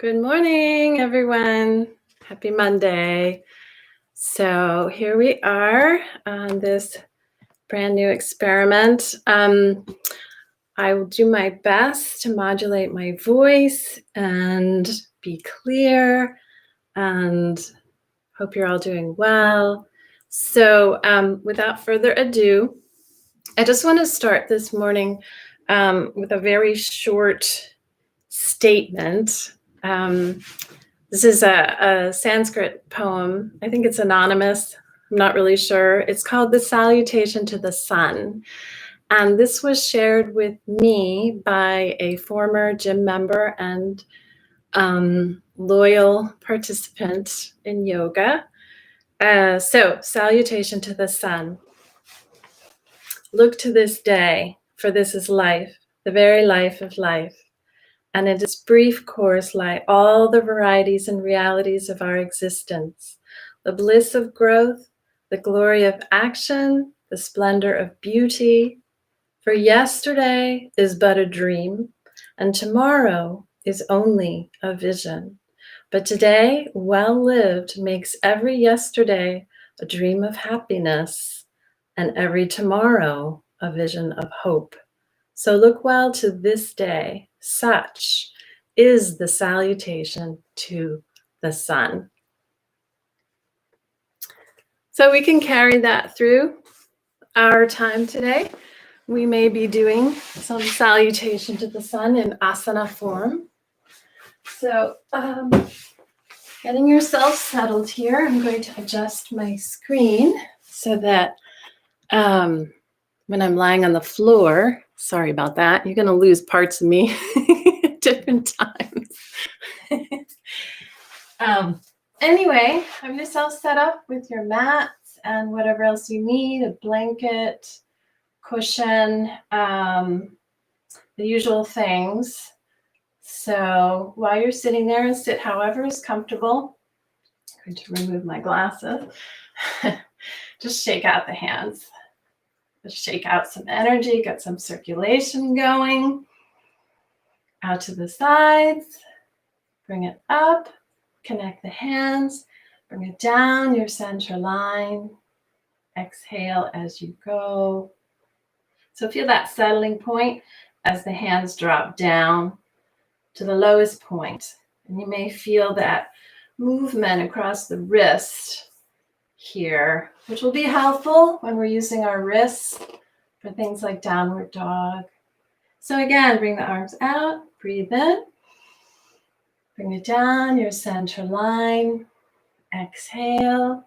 Good morning, everyone. Happy Monday. So here we are on this brand new experiment. I will do my best to modulate my voice and be clear, and hope you're all doing well. So without further ado, I just want to start this morning with a very short statement. This is a Sanskrit poem. I think it's anonymous. I'm not really sure. It's called The Salutation to the Sun. And this was shared with me by a former gym member and loyal participant in yoga. So, salutation to the sun. Look to this day, for this is life, the very life of life. And in its brief course lie all the varieties and realities of our existence, the bliss of growth, the glory of action, the splendor of beauty. For yesterday is but a dream, and tomorrow is only a vision. But today, well lived, makes every yesterday a dream of happiness, and every tomorrow a vision of hope. So look well to this day. Such is the salutation to the sun. So we can carry that through our time today. We may be doing some salutation to the sun in asana form. So getting yourself settled here, I'm going to adjust my screen so that when I'm lying on the floor, sorry about that, you're going to lose parts of me at different times. Anyway, have yourself set up with your mats and whatever else you need, a blanket, cushion, the usual things. So while you're sitting there, and sit however is comfortable. I'm going to remove my glasses. Just shake out the hands. Just shake out some energy, get some circulation going. Out to the sides. Bring it up. Connect the hands. Bring it down your center line. Exhale as you go. So feel that settling point as the hands drop down to the lowest point. And you may feel that movement across the wrist here, which will be helpful when we're using our wrists for things like downward dog. So again, bring the arms out, breathe in, bring it down your center line, exhale.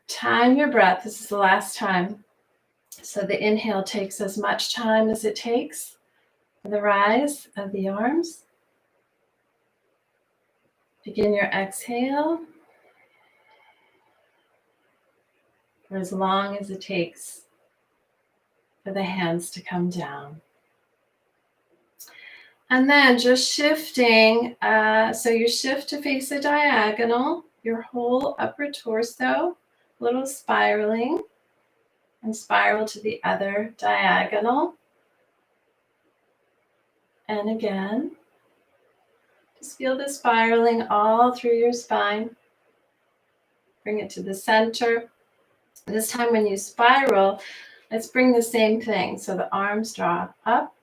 Time your breath. This is the last time. So the inhale takes as much time as it takes for the rise of the arms. Begin your exhale for as long as it takes for the hands to come down. And then just shifting, so you shift to face a diagonal, your whole upper torso, a little spiraling, and spiral to the other diagonal. And again, just feel the spiraling all through your spine. Bring it to the center. This time when you spiral, let's bring the same thing. So the arms draw up.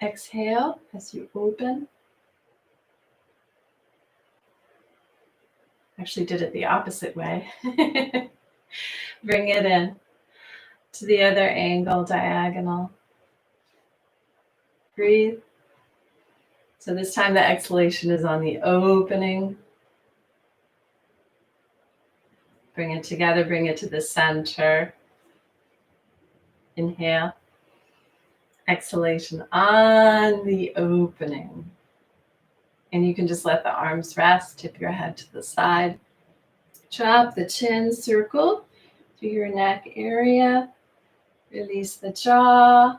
Exhale as you open. Actually did it the opposite way. Bring it in to the other angle, diagonal. Breathe. So this time the exhalation is on the opening. Bring it together, bring it to the center. Inhale. Exhalation on the opening. And you can just let the arms rest, tip your head to the side. Drop the chin, circle through your neck area. Release the jaw.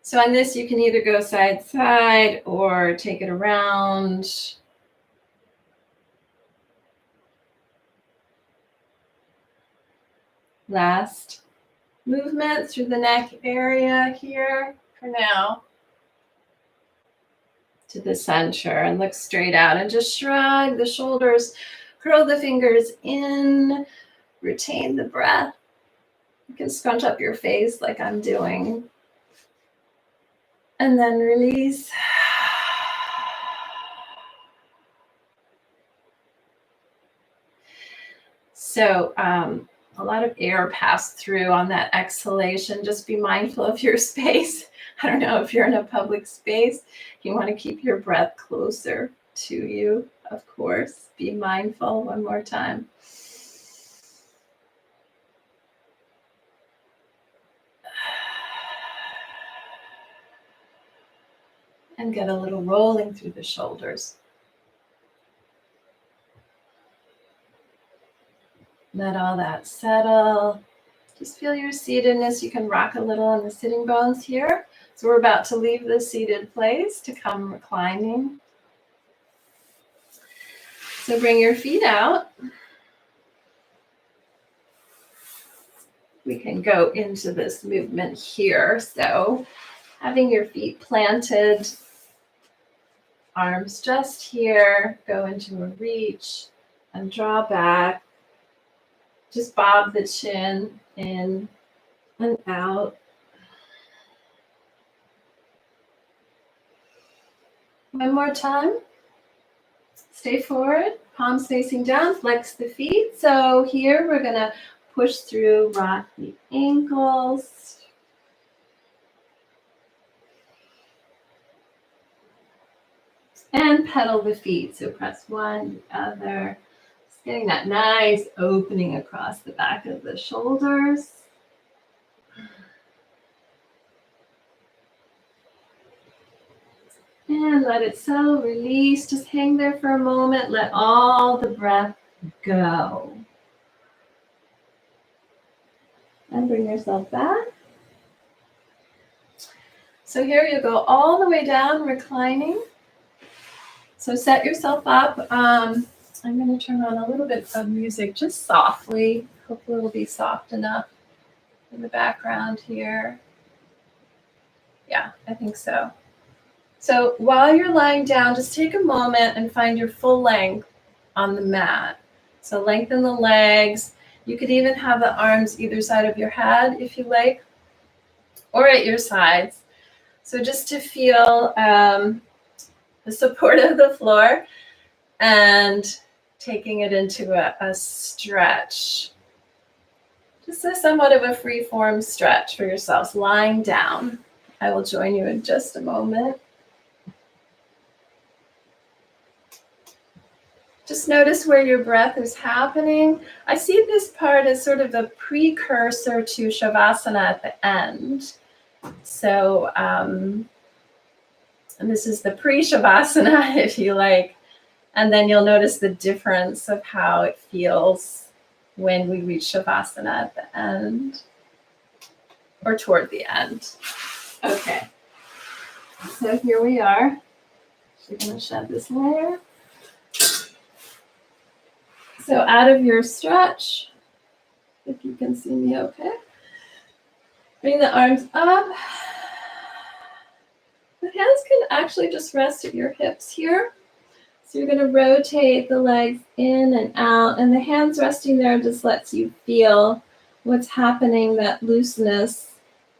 So on this, you can either go side to side or take it around. Last movement through the neck area here for now. To the center and look straight out and just shrug the shoulders, curl the fingers in, retain the breath. You can scrunch up your face like I'm doing. And then release. So a lot of air passed through on that exhalation. Just be mindful of your space. I don't know if you're in a public space, you want to keep your breath closer to you, of course. Be mindful. One more time. And get a little rolling through the shoulders. Let all that settle. Just feel your seatedness. You can rock a little on the sitting bones here. So we're about to leave the seated place to come reclining. So bring your feet out. We can go into this movement here. So having your feet planted, arms just here, go into a reach and draw back. Just bob the chin in and out. One more time. Stay forward, palms facing down, flex the feet. So here we're going to push through, rock the ankles. And pedal the feet. So press one, the other. Just getting that nice opening across the back of the shoulders. And let it settle, release. Just hang there for a moment. Let all the breath go. And bring yourself back. So here you go all the way down, reclining. So set yourself up. I'm going to turn on a little bit of music just softly. Hopefully it'll be soft enough in the background here. Yeah, I think so. So while you're lying down, just take a moment and find your full length on the mat. So lengthen the legs. You could even have the arms either side of your head if you like, or at your sides. So just to feel the support of the floor and taking it into a stretch. Just a somewhat of a free form stretch for yourselves, lying down. I will join you in just a moment. Just notice where your breath is happening. I see this part as sort of a precursor to Shavasana at the end. So, and this is the pre-Shavasana, if you like. And then you'll notice the difference of how it feels when we reach Shavasana at the end or toward the end. Okay. So here we are. We're going to shed this layer. So out of your stretch, if you can see me okay, bring the arms up. The hands can actually just rest at your hips here. So you're going to rotate the legs in and out, and the hands resting there just lets you feel what's happening, that looseness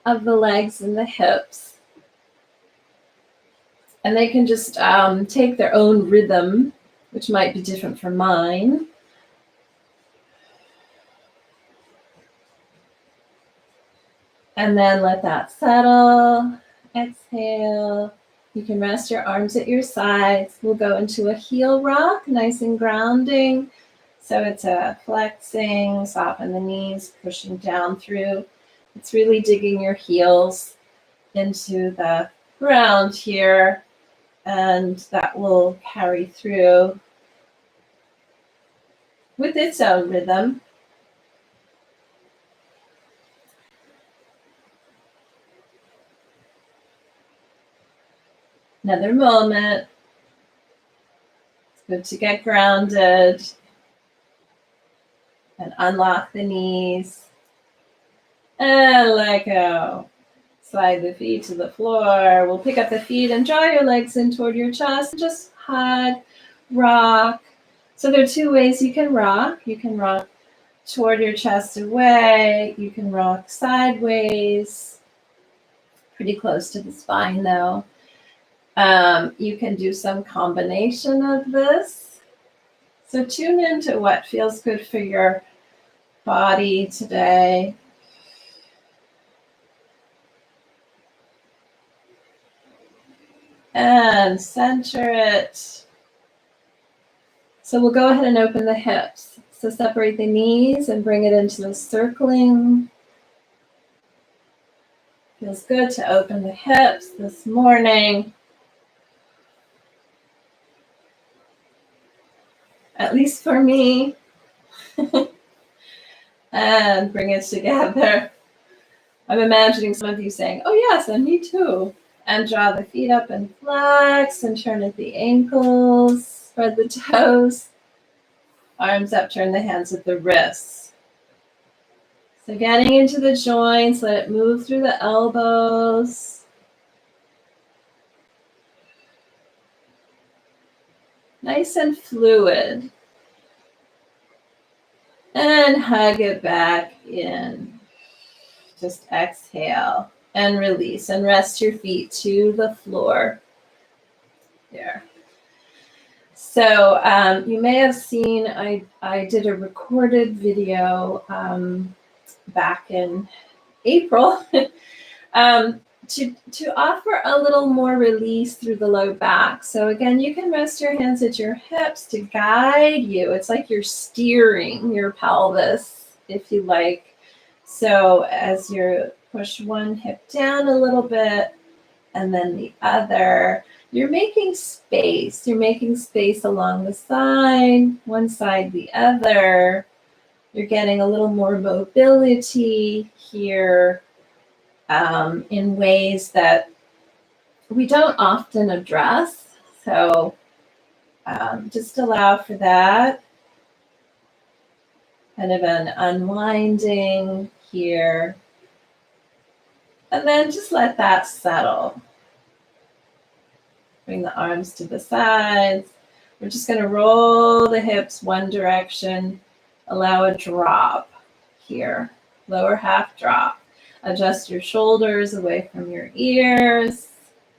of the legs and the hips. And they can just take their own rhythm, which might be different from mine. And then let that settle. Exhale. You can rest your arms at your sides. We'll go into a heel rock, nice and grounding. So it's a flexing, soften the knees, pushing down through. It's really digging your heels into the ground here, and that will carry through with its own rhythm. Another moment. It's good to get grounded and unlock the knees. And let go. Slide the feet to the floor. We'll pick up the feet and draw your legs in toward your chest. Just hug, rock. So there are two ways you can rock. You can rock toward your chest away. You can rock sideways, pretty close to the spine though. You can do some combination of this. So tune into what feels good for your body today. And center it. So we'll go ahead and open the hips. So separate the knees and bring it into the circling. Feels good to open the hips this morning. At least for me. And bring it together. I'm imagining some of you saying, oh yes, and me too. And draw the feet up and flex and turn at the ankles. Spread the toes. Arms up, turn the hands at the wrists. So getting into the joints, let it move through the elbows. Nice and fluid. And hug it back in. Just exhale and release and rest your feet to the floor. There. So you may have seen I did a recorded video back in April to offer a little more release through the low back. So again, you can rest your hands at your hips to guide you. It's like you're steering your pelvis, if you like. So as you push one hip down a little bit and then the other, you're making space. You're making space along the side, one side, the other. You're getting a little more mobility here in ways that we don't often address. So just allow for that. Kind of an unwinding here. And then just let that settle. Bring the arms to the sides. We're just going to roll the hips one direction. Allow a drop here. Lower half drop. Adjust your shoulders away from your ears.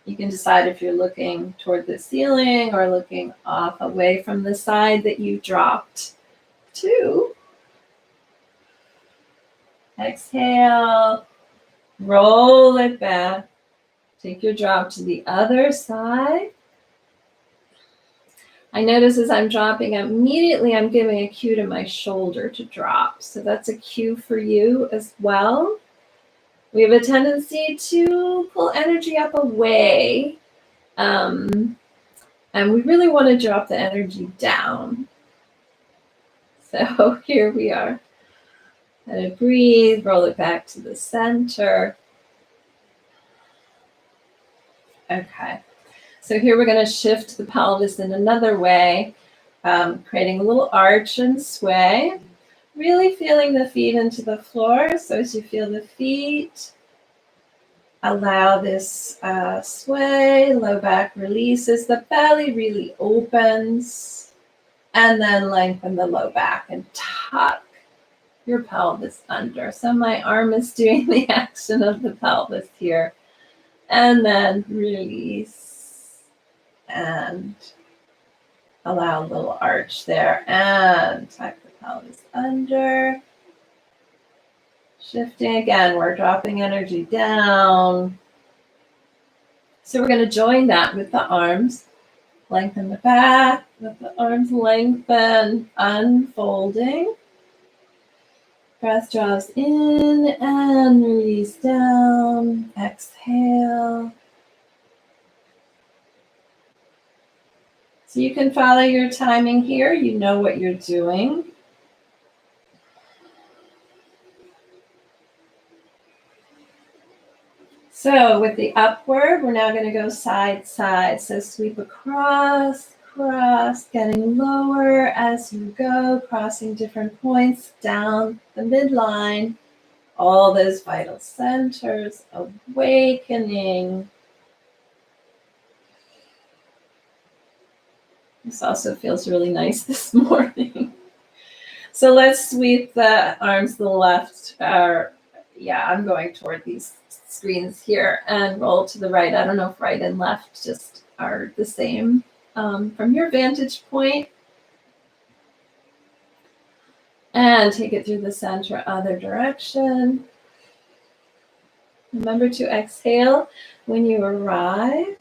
You can decide if you're looking toward the ceiling or looking off away from the side that you dropped to. Exhale. Roll it back. Take your drop to the other side. I notice as I'm dropping, immediately I'm giving a cue to my shoulder to drop. So that's a cue for you as well. We have a tendency to pull energy up away. And we really want to drop the energy down. So here we are. Let it breathe, roll it back to the center. Okay. So here we're going to shift the pelvis in another way, creating a little arch and sway. Really feeling the feet into the floor. So as you feel the feet, allow this sway, low back releases, the belly really opens, and then lengthen the low back and tuck your pelvis under. So my arm is doing the action of the pelvis here. And then release and allow a little arch there and tuck the pelvis under. Shifting again, we're dropping energy down. So we're going to join that with the arms. Lengthen the back, let the arms lengthen, unfolding. Breath draws in and release down. Exhale. So you can follow your timing here. You know what you're doing. So with the upward, we're now going to go side, side. So sweep across, cross, getting lower as you go, crossing different points down the midline. all those vital centers awakening. This also feels really nice this morning. So let's sweep the arms to the left. I'm going toward these screens here and roll to the right. I don't know if right and left just are the same from your vantage point. And take it through the center, other direction. Remember to exhale when you arrive.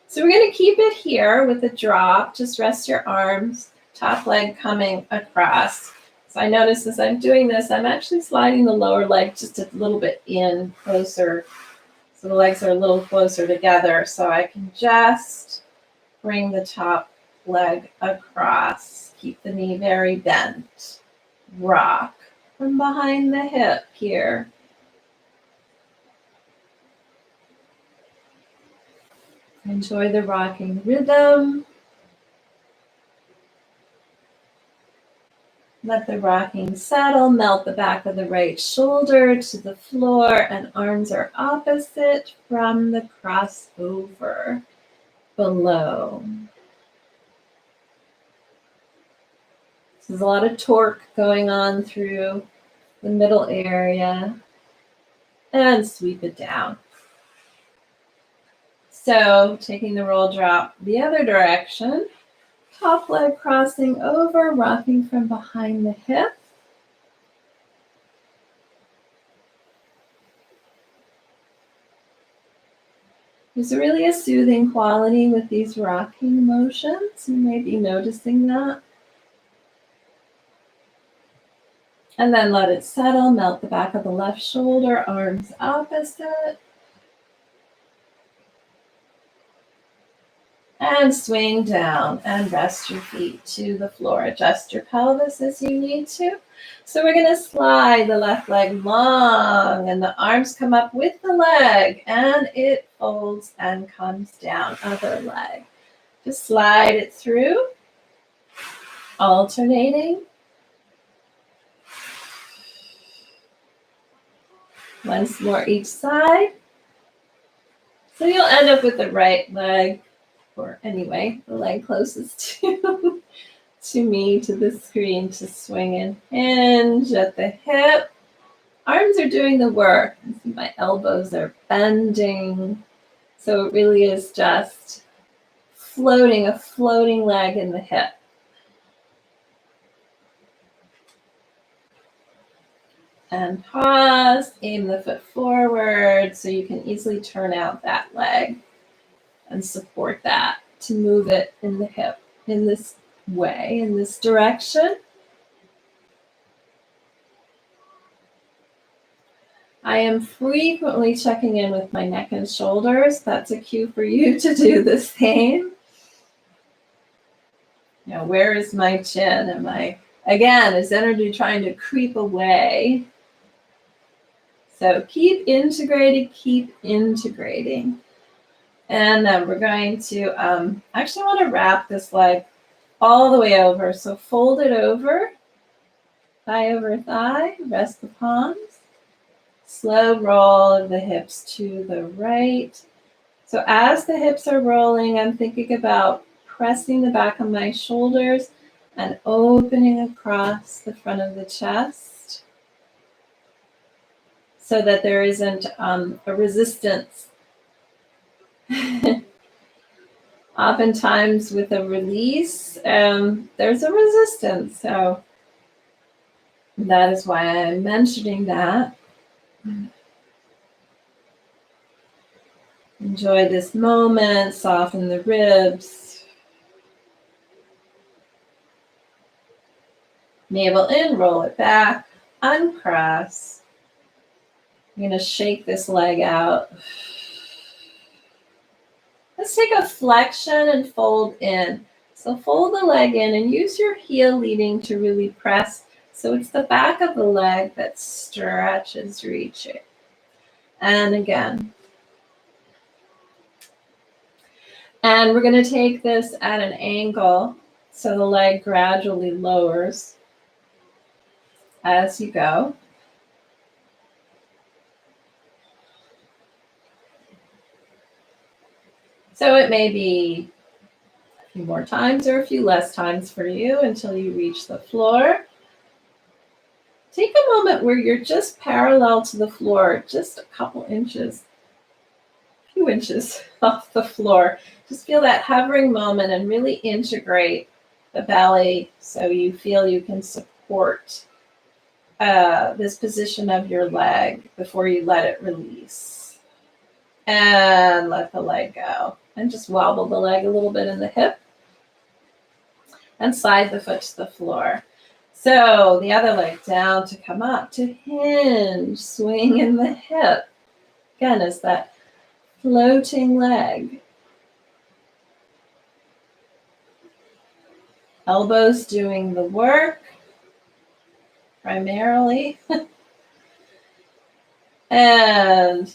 So we're going to keep it here with a drop. Just rest your arms, top leg coming across. So I notice as I'm doing this, I'm actually sliding the lower leg just a little bit in closer. So the legs are a little closer together. So I can just bring the top leg across. Keep the knee very bent. Rock from behind the hip here. Enjoy the rocking rhythm. Let the rocking settle, melt the back of the right shoulder to the floor, and arms are opposite from the crossover below. There's a lot of torque going on through the middle area, and sweep it down. So taking the roll drop the other direction, top leg crossing over, rocking from behind the hip. There's really a soothing quality with these rocking motions. You may be noticing that. And then let it settle, melt the back of the left shoulder, arms opposite. And swing down and rest your feet to the floor. Adjust your pelvis as you need to. So we're going to slide the left leg long and the arms come up with the leg and it folds and comes down. Other leg. Just slide it through, alternating. Once more each side. So you'll end up with the right leg, or anyway, the leg closest to me, to the screen, to swing and hinge at the hip. Arms are doing the work. You see my elbows are bending. So it really is just floating, a floating leg in the hip. And pause, aim the foot forward so you can easily turn out that leg and support that to move it in the hip in this way, in this direction. I am frequently checking in with my neck and shoulders. That's a cue for you to do the same. Now, where is my chin? Is energy trying to creep away? So keep integrating. And then we're going to actually want to wrap this leg all the way over. So fold it over, thigh over thigh, rest the palms. Slow roll of the hips to the right. So as the hips are rolling, I'm thinking about pressing the back of my shoulders and opening across the front of the chest so that there isn't a resistance. Oftentimes with a release, there's a resistance. So that is why I'm mentioning that. Enjoy this moment, soften the ribs. Navel in, roll it back, uncross. I'm going to shake this leg out. Let's take a flexion and fold in. So fold the leg in and use your heel leading to really press. So it's the back of the leg that stretches, reaching. And again. And we're going to take this at an angle so the leg gradually lowers. as you go. So it may be a few more times or a few less times for you until you reach the floor. Take a moment where you're just parallel to the floor, just a couple inches, a few inches off the floor. Just feel that hovering moment and really integrate the belly so you feel you can support this position of your leg before you let it release. And let the leg go. And just wobble the leg a little bit in the hip. And slide the foot to the floor. So the other leg down to come up, to hinge, swing in the hip. Again, is that floating leg. Elbows doing the work, primarily. And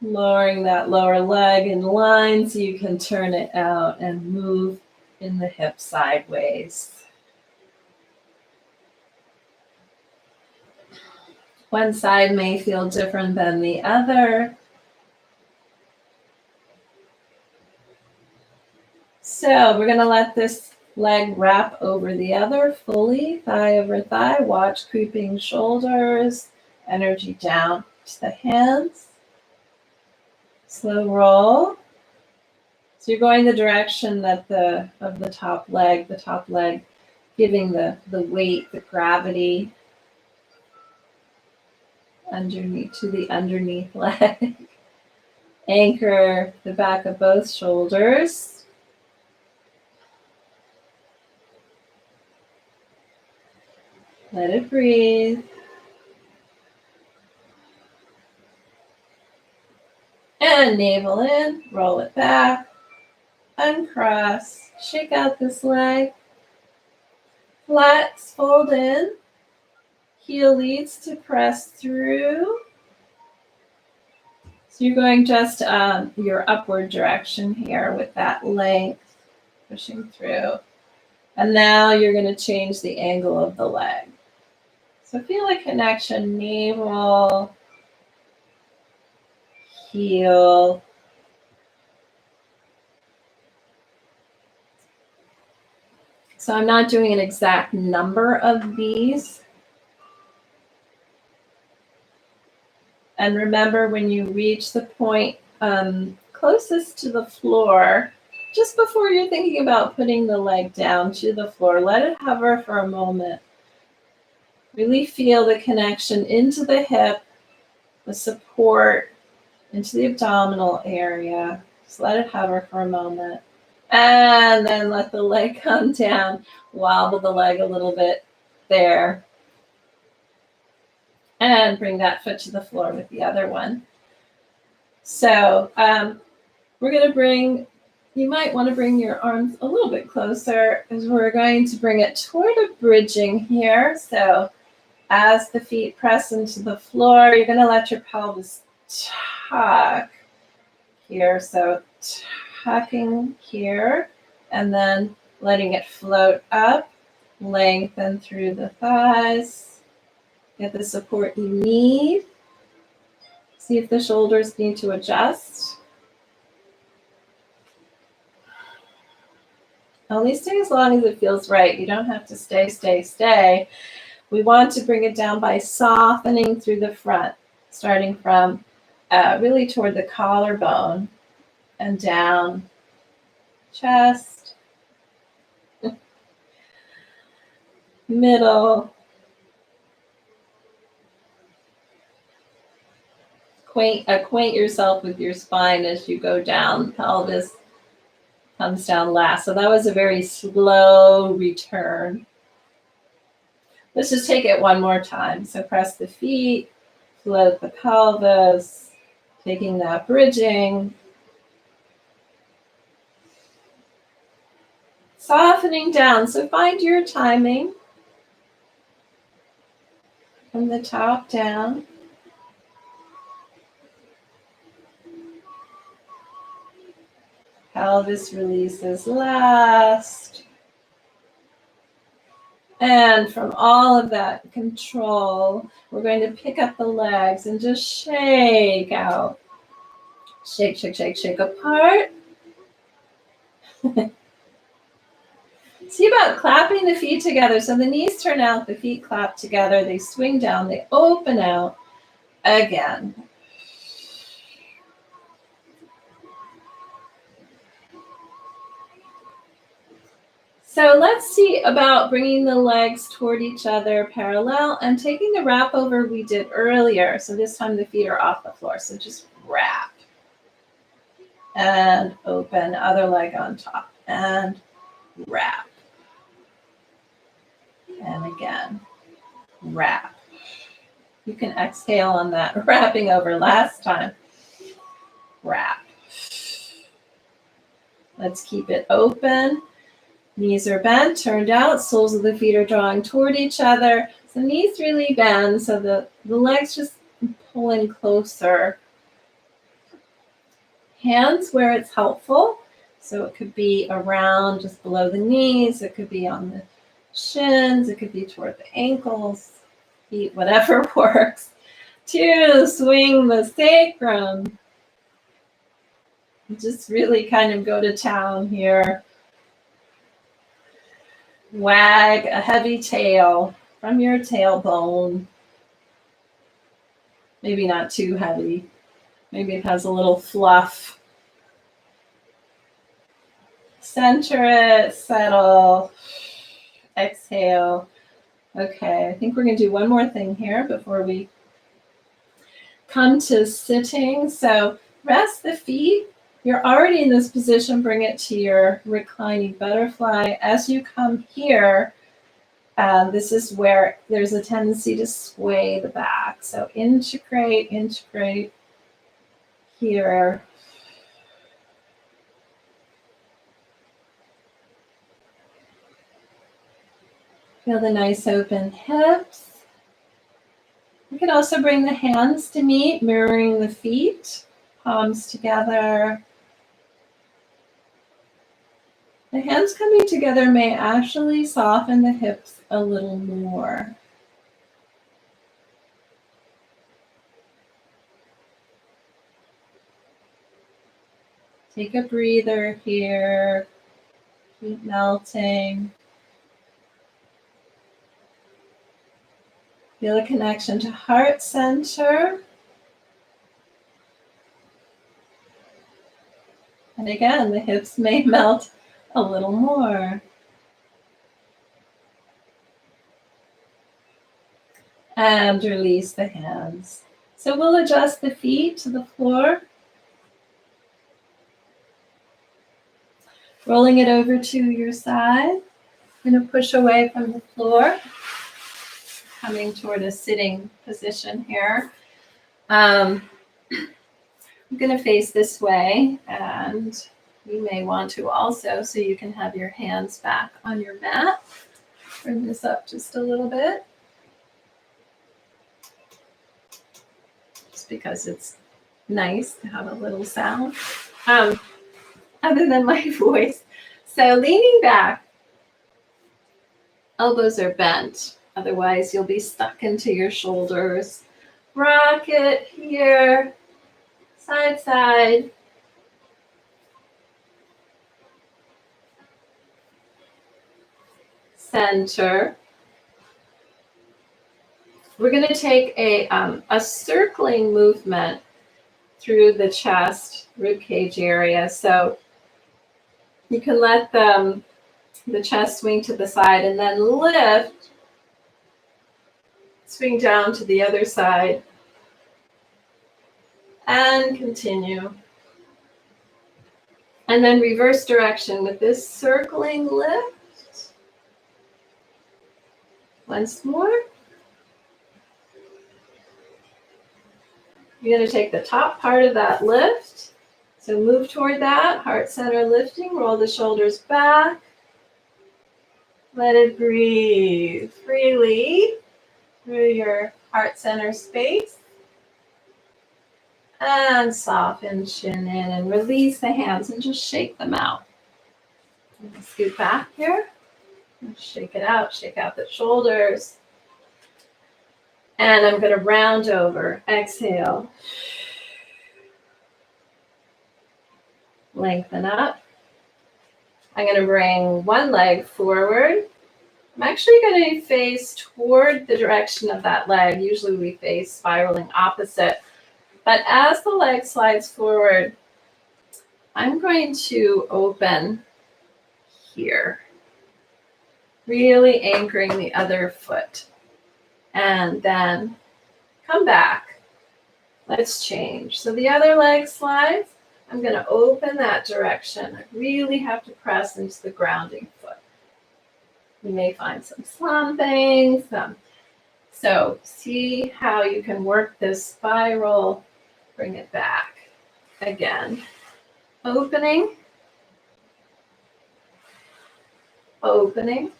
lowering that lower leg in line so you can turn it out and move in the hip sideways. One side may feel different than the other. So we're going to let this leg wrap over the other fully, thigh over thigh. Watch creeping shoulders, energy down to the hands. Slow roll. So you're going the direction that of the top leg giving the weight, the gravity underneath to the underneath leg. Anchor the back of both shoulders. Let it breathe. And navel in, roll it back, uncross, shake out this leg, flex, fold in, heel leads to press through. So you're going just your upward direction here with that length, pushing through. And now you're going to change the angle of the leg. So feel a connection, navel, heel. So I'm not doing an exact number of these. And remember, when you reach the point closest to the floor, just before you're thinking about putting the leg down to the floor, let it hover for a moment. Really feel the connection into the hip, the support into the abdominal area. Just let it hover for a moment. And then let the leg come down. Wobble the leg a little bit there. And bring that foot to the floor with the other one. So we're going to bring, you might want to bring your arms a little bit closer as we're going to bring it toward a bridging here. So as the feet press into the floor, you're going to let your pelvis tuck here. So tucking here and then letting it float up, lengthen through the thighs. Get the support you need. See if the shoulders need to adjust. Only stay as long as it feels right. You don't have to stay. We want to bring it down by softening through the front, starting from really toward the collarbone and down, chest, middle. Acquaint yourself with your spine as you go down. Pelvis comes down last. So that was a very slow return. Let's just take it one more time. So press the feet, float the pelvis, taking that bridging. Softening down. So find your timing from the top down. Pelvis releases last. And from all of that control, we're going to pick up the legs and just shake out. Shake, shake, shake, shake apart. See about clapping the feet together. So the knees turn out, the feet clap together, they swing down, they open out again. So let's see about bringing the legs toward each other parallel and taking the wrap over we did earlier. So this time the feet are off the floor. So just wrap and open, other leg on top and wrap. And again, wrap. You can exhale on that wrapping over last time. Wrap. Let's keep it open. Knees are bent, turned out, soles of the feet are drawing toward each other. So knees really bend, so the legs just pull in closer. Hands where it's helpful. So it could be around just below the knees, it could be on the shins, it could be toward the ankles, feet, whatever works. 2, swing the sacrum. Just really kind of go to town here. Wag a heavy tail from your tailbone. Maybe not too heavy. Maybe it has a little fluff. Center it, settle, exhale. Okay, I think we're going to do one more thing here before we come to sitting. So rest the feet. You're already in this position, bring it to your reclining butterfly. As you come here, this is where there's a tendency to sway the back. So integrate here. Feel the nice open hips. You can also bring the hands to meet, mirroring the feet, palms together. The hands coming together may actually soften the hips a little more. Take a breather here. Keep melting. Feel a connection to heart center. And again, the hips may melt a little more. And release the hands. So we'll adjust the feet to the floor. Rolling it over to your side. I'm going to push away from the floor. Coming toward a sitting position here. I'm going to face this way, and you may want to also, so you can have your hands back on your mat. Bring this up just a little bit. Just because it's nice to have a little sound, other than my voice. So leaning back, elbows are bent. Otherwise, you'll be stuck into your shoulders. Rock it here, side, side. Center. We're going to take a circling movement through the chest, rib cage area. So you can let the chest swing to the side and then lift. Swing down to the other side and continue. And then reverse direction with this circling lift. Once more. You're going to take the top part of that lift. So move toward that, heart center lifting, roll the shoulders back. Let it breathe freely through your heart center space. And soften chin in and release the hands and just shake them out. Scoot back here. Shake it out, shake out the shoulders. And I'm going to round over. Exhale. Lengthen up. I'm going to bring one leg forward. I'm actually going to face toward the direction of that leg. Usually we face spiraling opposite. But as the leg slides forward, I'm going to open here, really anchoring the other foot. And then come back. Let's change. So the other leg slides. I'm going to open that direction. I really have to press into the grounding foot. You may find some slumping, So see how you can work this spiral. Bring it back. Again, opening, opening,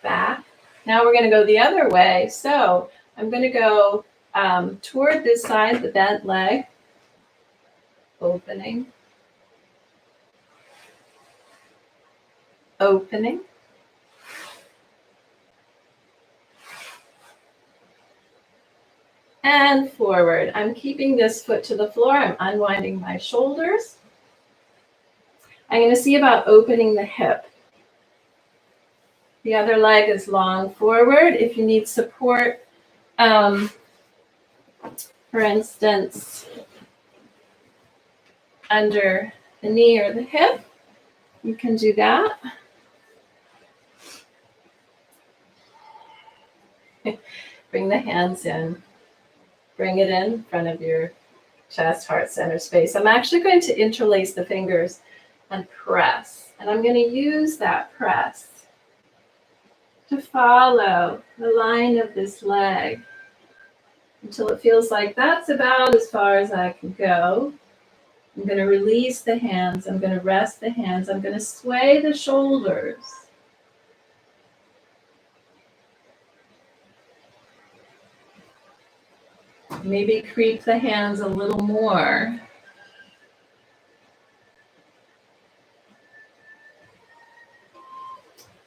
back. Now we're going to go the other way. So I'm going to go toward this side, the bent leg, opening, opening, and forward. I'm keeping this foot to the floor. I'm unwinding my shoulders. I'm going to see about opening the hip. The other leg is long forward. If you need support, for instance, under the knee or the hip, you can do that. Bring the hands in. Bring it in front of your chest, heart center space. I'm actually going to interlace the fingers and press. And I'm going to use that press to follow the line of this leg until it feels like that's about as far as I can go. I'm going to release the hands. I'm going to rest the hands. I'm going to sway the shoulders. Maybe creep the hands a little more.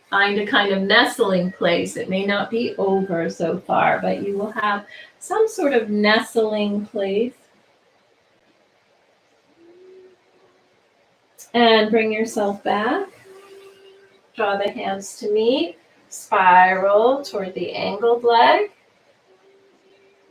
Find a kind of nestling place. It may not be over so far, but you will have some sort of nestling place. And bring yourself back. Draw the hands to meet. Spiral toward the angled leg.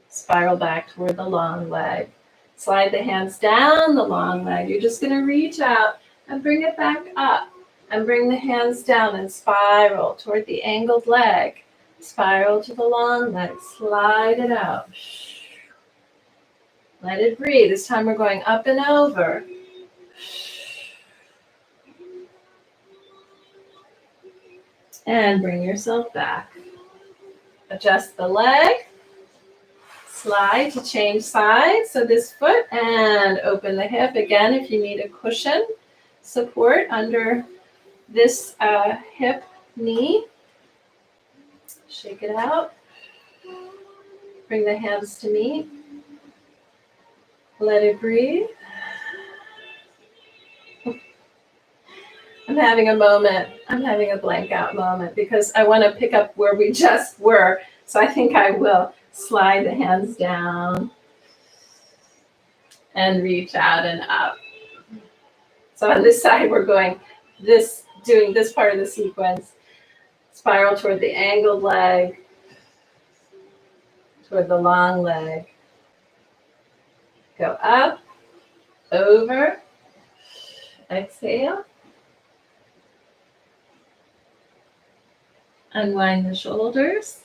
Spiral back toward the long leg. Slide the hands down the long leg. You're just going to reach out and bring it back up. And bring the hands down and spiral toward the angled leg. Spiral to the long leg. Slide it out. Let it breathe. This time we're going up and over. And bring yourself back. Adjust the leg. Slide to change sides. So this foot and open the hip. Again, if you need a cushion support under this hip, knee, shake it out. Bring the hands to meet. Let it breathe. I'm having a moment. I'm having a blank out moment because I want to pick up where we just were. So I think I will slide the hands down and reach out and up. So on this side, we're going doing this part of the sequence. Spiral toward the angled leg, toward the long leg. Go up, over, exhale. Unwind the shoulders.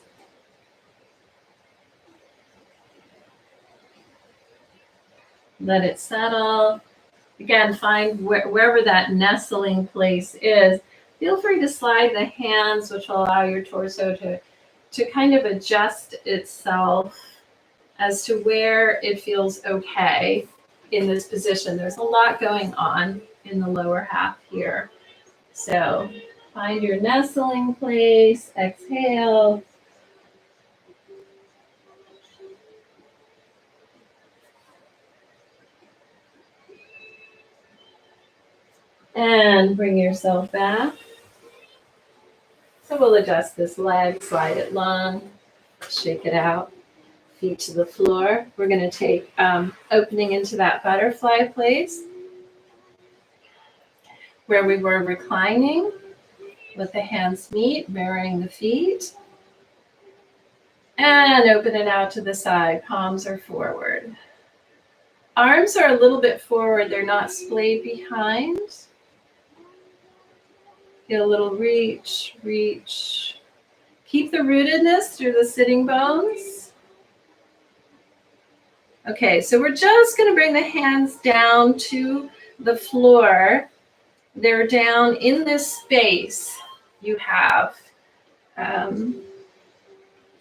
Let it settle. Again, find wherever that nestling place is. Feel free to slide the hands, which will allow your torso to kind of adjust itself as to where it feels okay in this position. There's a lot going on in the lower half here. So find your nestling place, exhale. And bring yourself back. So we'll adjust this leg, slide it long, shake it out, feet to the floor. We're going to take opening into that butterfly place where we were reclining. Let the hands meet, mirroring the feet. And open it out to the side. Palms are forward. Arms are a little bit forward. They're not splayed behind. Get a little reach, reach. Keep the rootedness through the sitting bones. Okay, so we're just going to bring the hands down to the floor. They're down in this space you have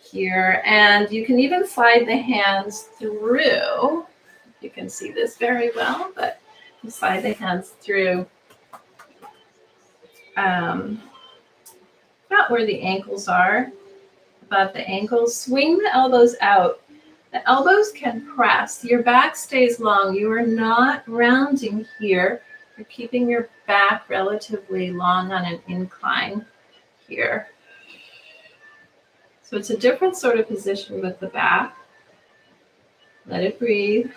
here, and you can even slide the hands through. You can see this very well, but you slide the hands through about where the ankles are, above the ankles. Swing the elbows out. The elbows can press. Your back stays long. You are not rounding here. You're keeping your back relatively long on an incline here. So it's a different sort of position with the back. Let it breathe.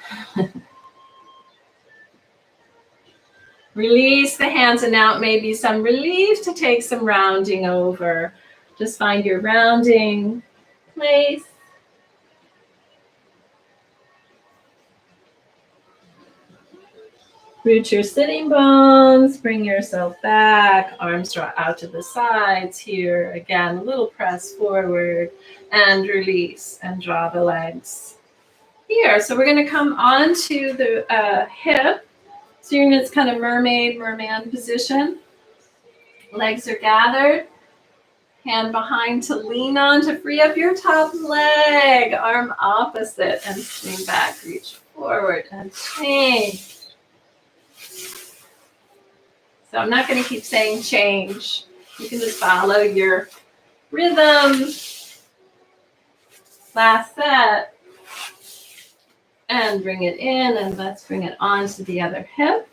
Release the hands, and now it may be some relief to take some rounding over. Just find your rounding place. Root your sitting bones, bring yourself back, arms draw out to the sides here. Again, a little press forward and release and draw the legs here. So we're going to come onto the hip. So you're in this kind of merman position. Legs are gathered. Hand behind to lean on to free up your top leg. Arm opposite and swing back. Reach forward and change. So I'm not going to keep saying change. You can just follow your rhythm. Last set. And bring it in, and let's bring it onto the other hip.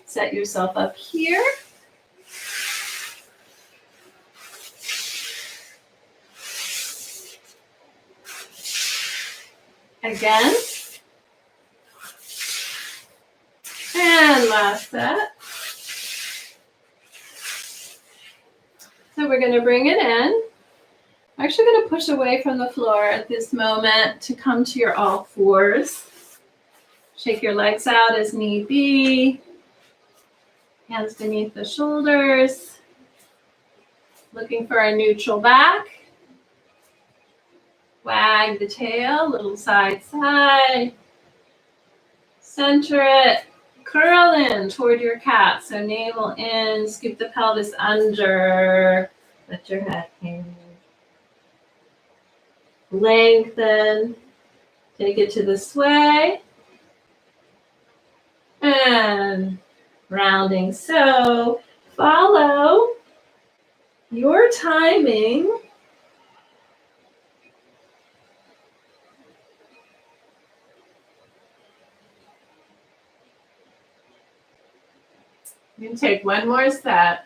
Set yourself up here. Again. And last set. So we're going to bring it in. I'm actually going to push away from the floor at this moment to come to your all fours. Shake your legs out as need be. Hands beneath the shoulders. Looking for a neutral back. Wag the tail, little side, side. Center it. Curl in toward your cat. So navel in, scoop the pelvis under. Let your head hang. Lengthen. Take it to the sway. And rounding. So follow your timing. You can take one more set.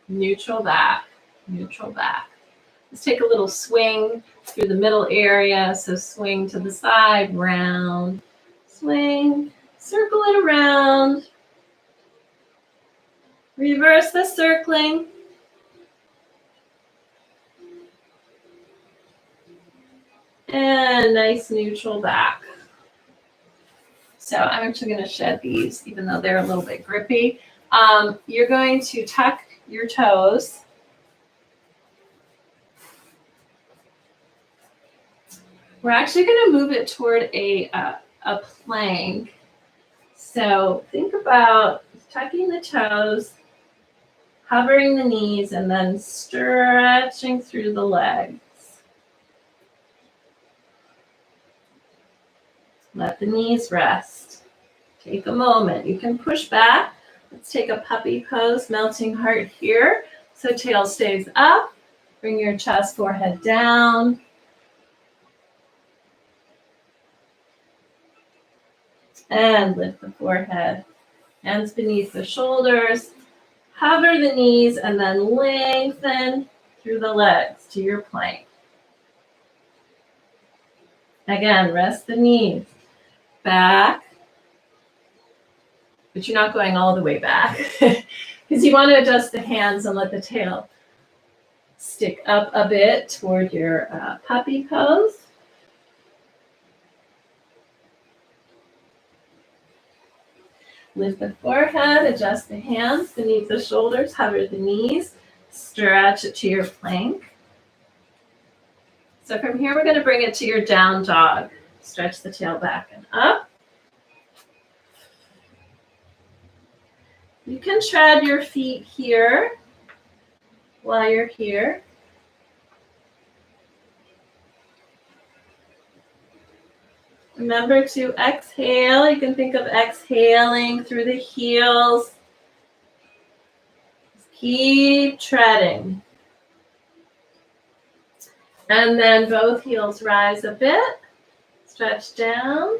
Neutral back, neutral back. Let's take a little swing through the middle area. So swing to the side, round, swing, circle it around. Reverse the circling. And nice neutral back. So I'm actually going to shed these, even though they're a little bit grippy. You're going to tuck your toes. We're actually going to move it toward a plank. So think about tucking the toes, hovering the knees, and then stretching through the legs. Let the knees rest. Take a moment. You can push back. Let's take a puppy pose, melting heart here. So tail stays up. Bring your chest, forehead down. And lift the forehead Hands beneath the shoulders. Hover the knees and then lengthen through the legs to your plank. Again, rest the knees back, but you're not going all the way back because you want to adjust the hands and let the tail stick up a bit toward your puppy pose. Lift the forehead, adjust the hands beneath the shoulders, hover the knees, stretch it to your plank. So from here, we're going to bring it to your down dog. Stretch the tail back and up. You can tread your feet here while you're here. Remember to exhale. You can think of exhaling through the heels. Just keep treading. And then both heels rise a bit. Stretch down.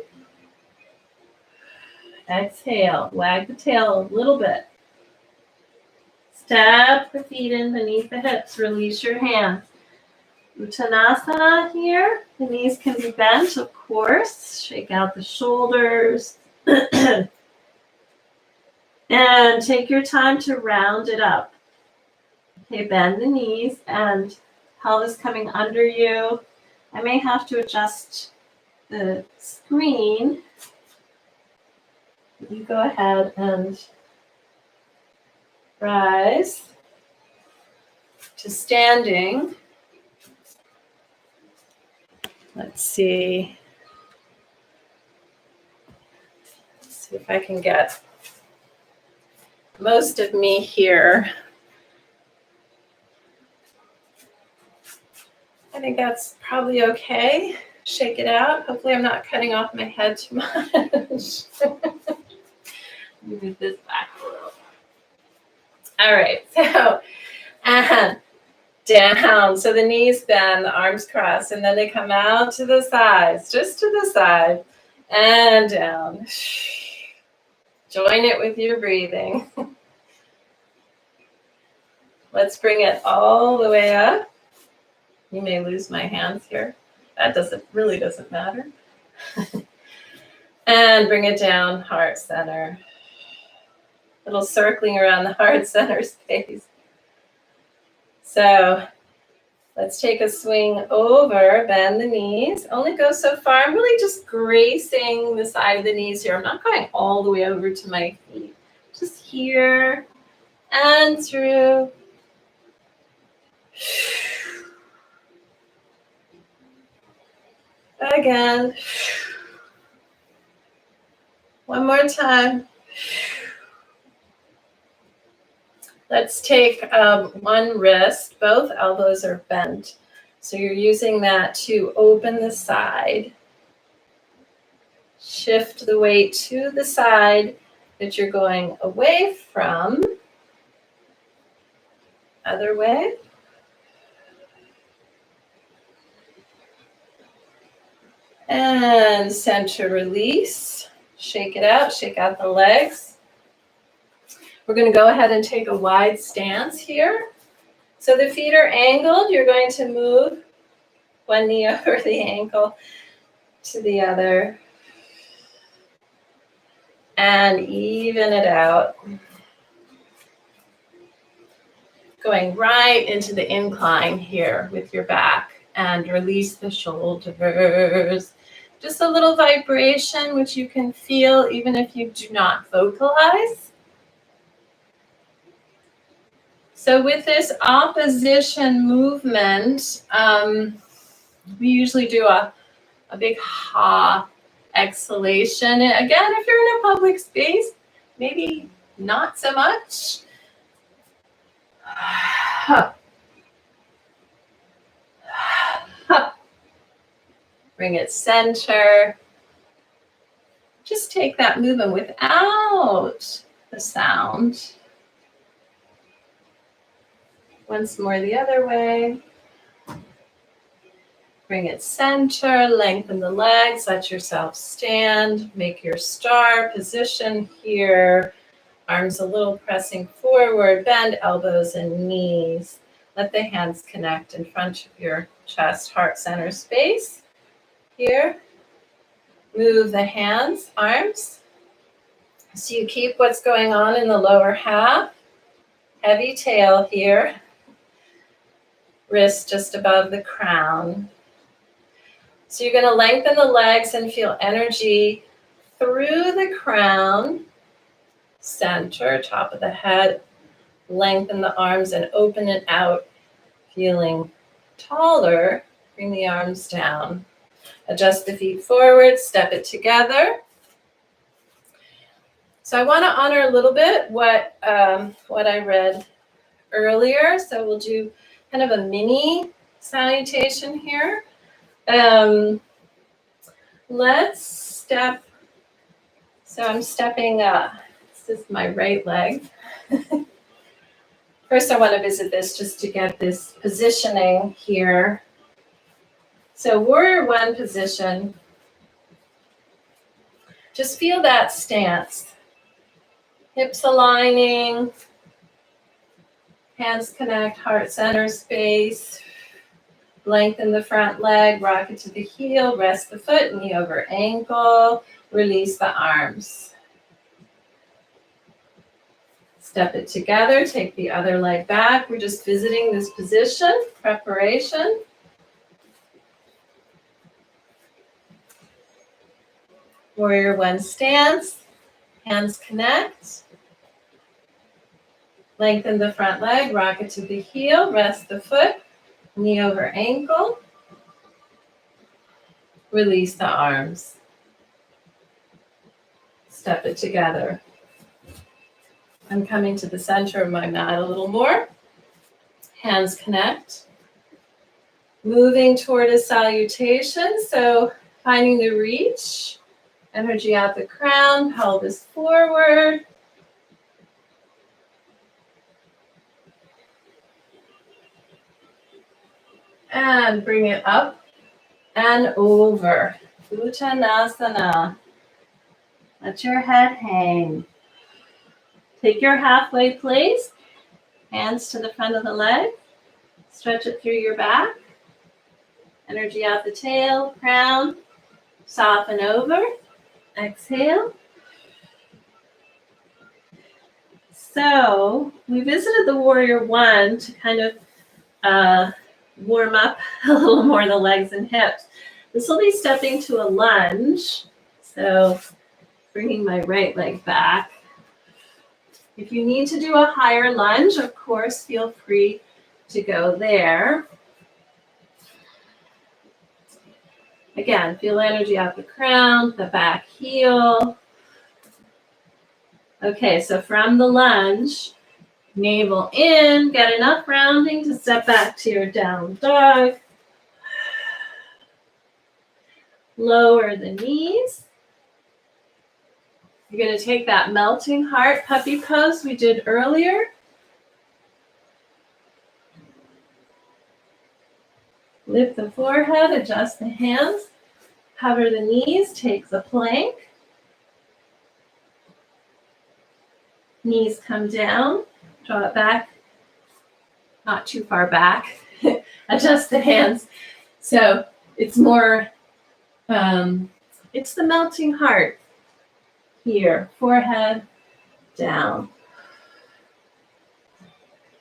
Exhale. Wag the tail a little bit. Step the feet in beneath the hips. Release your hands. Uttanasana here. The knees can be bent, of course. Shake out the shoulders. And take your time to round it up. Okay, bend the knees and pelvis coming under you. I may have to adjust the screen. You go ahead and rise to standing. Let's see. Let's see if I can get most of me here. I think that's probably okay. Shake it out. Hopefully I'm not cutting off my head too much. Move this back a little. All right, so and down. So the knees bend, the arms cross, and then they come out to the sides, just to the side, and down. Join it with your breathing. Let's bring it all the way up. You may lose my hands here. That really doesn't matter. And bring it down, heart center. Little circling around the heart center space. So let's take a swing over, bend the knees. Only go so far. I'm really just gracing the side of the knees here. I'm not going all the way over to my feet. Just here and through. Again. One more time. Let's take one wrist. Both elbows are bent. So you're using that to open the side. Shift the weight to the side that you're going away from. Other way. And center release. Shake it out. Shake out the legs. We're going to go ahead and take a wide stance here. So the feet are angled. You're going to move one knee over the ankle to the other. And even it out. Going right into the incline here with your back. And release the shoulders. Just a little vibration, which you can feel even if you do not vocalize. So with this opposition movement, we usually do a big ha exhalation. And again, if you're in a public space, maybe not so much. Bring it center. Just take that movement without the sound. Once more the other way. Bring it center, lengthen the legs, let yourself stand, make your star position here. Arms a little pressing forward, bend elbows and knees. Let the hands connect in front of your chest, heart center space. Here, move the hands, arms. So you keep what's going on in the lower half. Heavy tail here. Wrist just above the crown. So you're going to lengthen the legs and feel energy through the crown, center, top of the head. Lengthen the arms and open it out, feeling taller. Bring the arms down. Adjust the feet forward, step it together. So I want to honor a little bit what I read earlier. So we'll do kind of a mini salutation here. Let's step. So I'm stepping up. This is my right leg. First, I want to visit this just to get this positioning here. So warrior one position. Just feel that stance. Hips aligning. Hands connect, heart center space. Lengthen the front leg, rock it to the heel, rest the foot, knee over ankle. Release the arms. Step it together, take the other leg back. We're just visiting this position, preparation. Warrior one stance, hands connect. Lengthen the front leg, rock it to the heel, rest the foot, knee over ankle. Release the arms. Step it together. I'm coming to the center of my mat a little more. Hands connect. Moving toward a salutation. So finding the reach. Energy out the crown, pelvis forward. And bring it up and over. Uttanasana. Let your head hang. Take your halfway place, hands to the front of the leg, stretch it through your back, energy out the tail, crown, soften over, exhale. So we visited the warrior one to kind of warm up a little more the legs and hips. This will be stepping to a lunge, so bringing my right leg back. If you need to do a higher lunge, of course, feel free to go there. Again, feel energy out the crown, the back heel. Okay, so from the lunge, navel in, get enough rounding to step back to your down dog. Lower the knees. You're going to take that melting heart puppy pose we did earlier. Lift the forehead, adjust the hands, cover the knees, take the plank. Knees come down, draw it back, not too far back. Adjust the hands. So it's more, it's the melting heart. Here, forehead down.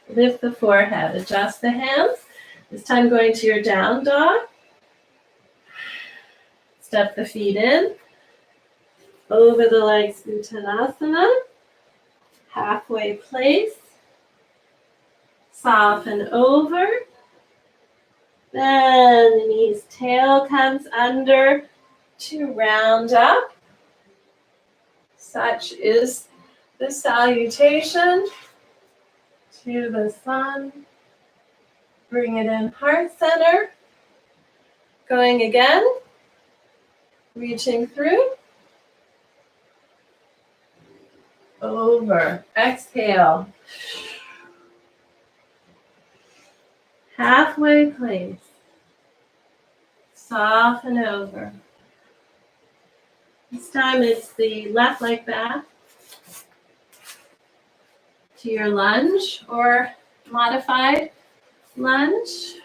Lift the forehead, adjust the hands. This time going to your down dog. Step the feet in. Over the legs, Uttanasana. Halfway place. Soften over. Then the knees, tail comes under to round up. Such is the salutation to the sun. Bring it in heart center. Going again. Reaching through. Over. Exhale. Halfway place. Soften over. This time it's the left leg back. to your lunge or modified lunge.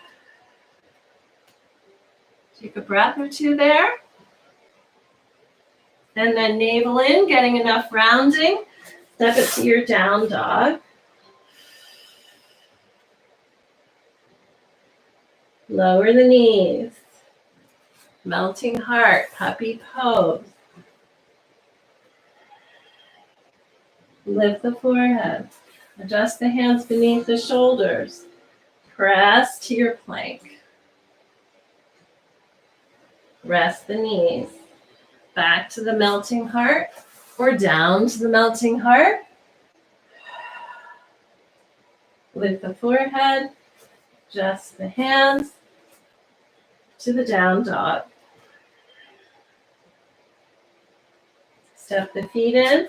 Take a breath or two there. And then navel in, getting enough rounding. Step it to your down dog. Lower the knees. Melting heart, puppy pose. Lift the forehead. Adjust the hands beneath the shoulders. Press to your plank. Rest the knees. Back to the melting heart or down to the melting heart. Lift the forehead. Adjust the hands to the down dog. Step the feet in.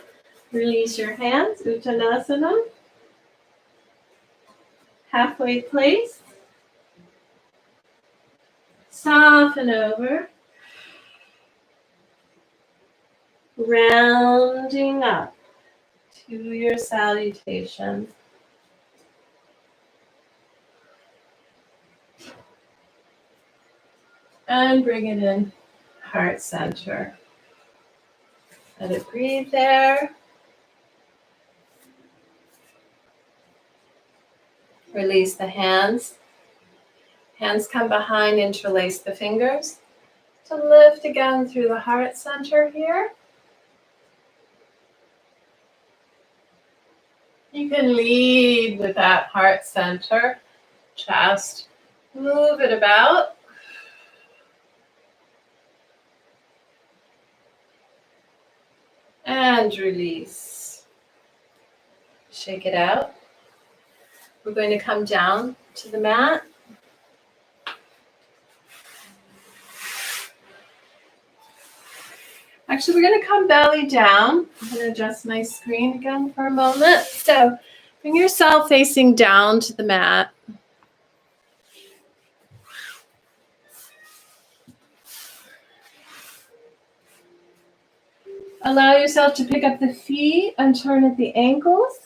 Release your hands. Uttanasana. Halfway place. Soften over. Rounding up to your salutation. And bring it in, heart center. Let it breathe there. Release the hands. Hands come behind, interlace the fingers. To lift again through the heart center here. You can lead with that heart center. Chest. Move it about. And release. Shake it out. We're going to come down to the mat. Actually, we're going to come belly down. I'm going to adjust my screen again for a moment. So bring yourself facing down to the mat. Allow yourself to pick up the feet and turn at the ankles.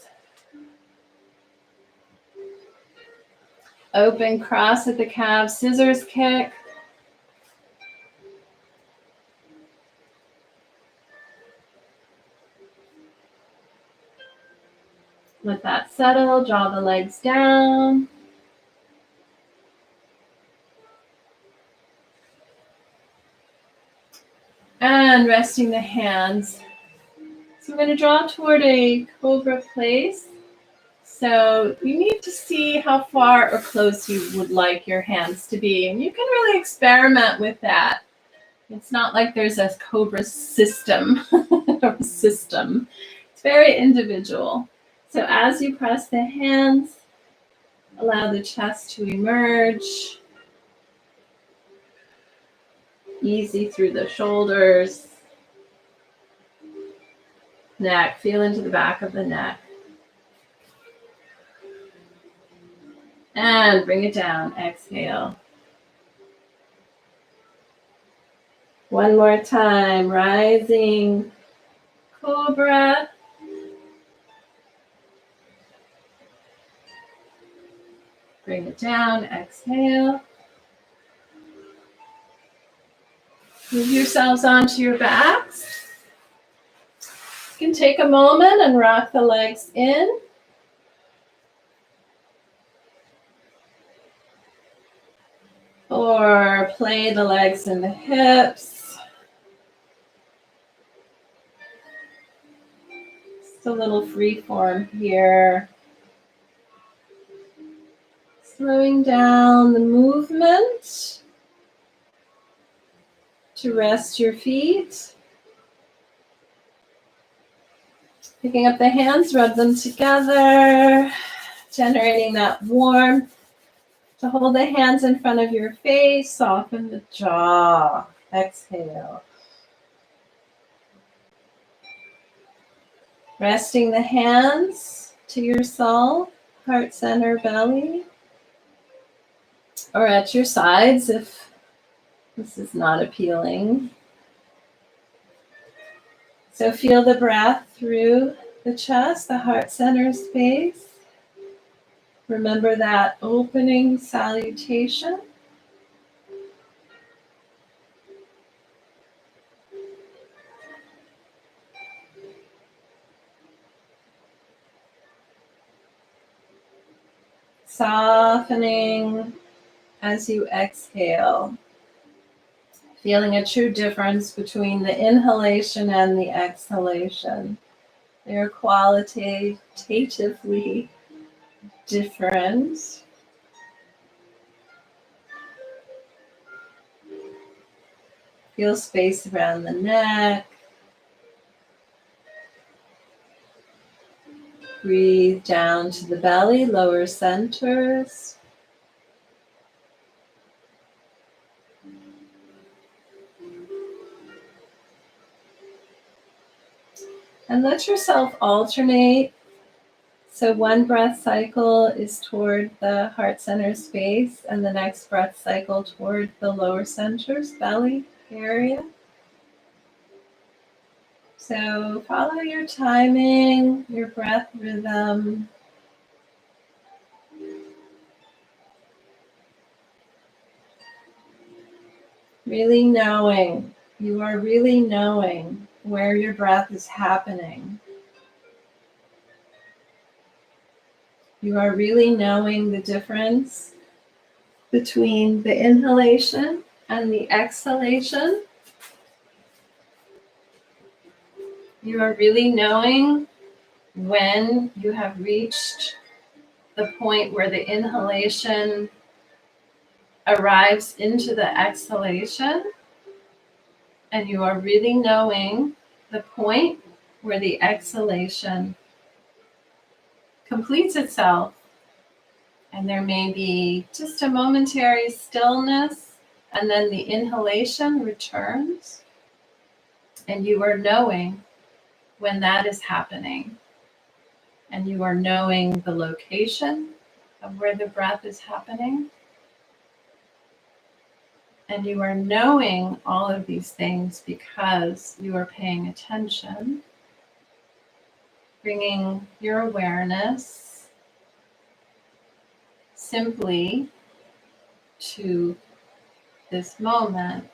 Open cross at the calves, scissors kick. Let that settle, draw the legs down. And resting the hands. So we're going to draw toward a cobra place. So you need to see how far or close you would like your hands to be. And you can really experiment with that. It's not like there's a cobra system or system. It's very individual. So as you press the hands, allow the chest to emerge. Easy through the shoulders. Neck, feel into the back of the neck. And bring it down, exhale. One more time, rising cobra. Bring it down, exhale. Move yourselves onto your backs. You can take a moment and rock the legs in. Or play the legs and the hips. Just a little free form here. Slowing down the movement to rest your feet. Picking up the hands, rub them together, generating that warmth. To hold the hands in front of your face, soften the jaw. Exhale. Resting the hands to your soul, heart center, belly, or at your sides if this is not appealing. So feel the breath through the chest, the heart center space. Remember that opening salutation. Softening as you exhale. Feeling a true difference between the inhalation and the exhalation. They're qualitatively different. Feel space around the neck. Breathe down to the belly, lower centers. And let yourself alternate. So one breath cycle is toward the heart center space, and the next breath cycle toward the lower centers, belly area. So follow your timing, your breath rhythm. Really knowing, you are really knowing where your breath is happening. You are really knowing the difference between the inhalation and the exhalation. You are really knowing when you have reached the point where the inhalation arrives into the exhalation, and you are really knowing the point where the exhalation completes itself, and there may be just a momentary stillness, and then the inhalation returns, and you are knowing when that is happening, and you are knowing the location of where the breath is happening. And you are knowing all of these things because you are paying attention, bringing your awareness simply to this moment.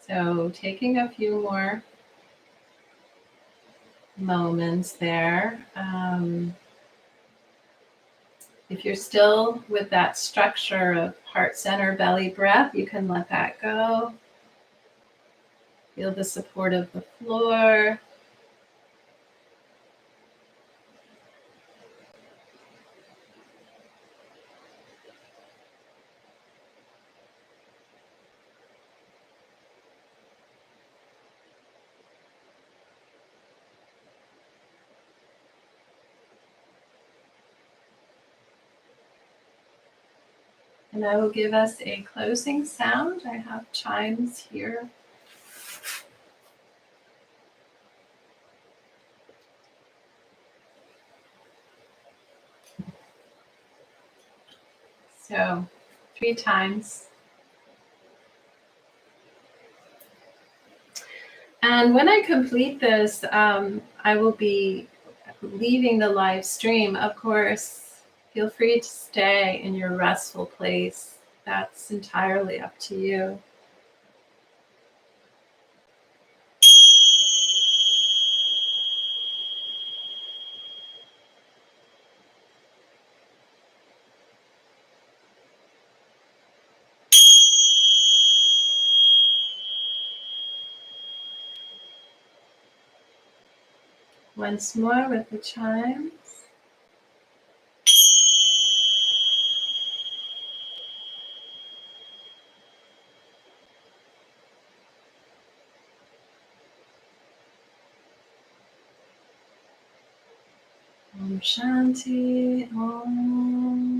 So taking a few more moments there. If you're still with that structure of heart center belly breath, you can let that go. Feel the support of the floor. And I will give us a closing sound. I have chimes here. So 3 times. And when I complete this, I will be leaving the live stream. Of course, feel free to stay in your restful place. That's entirely up to you. Once more with the chimes. Om Shanti Om.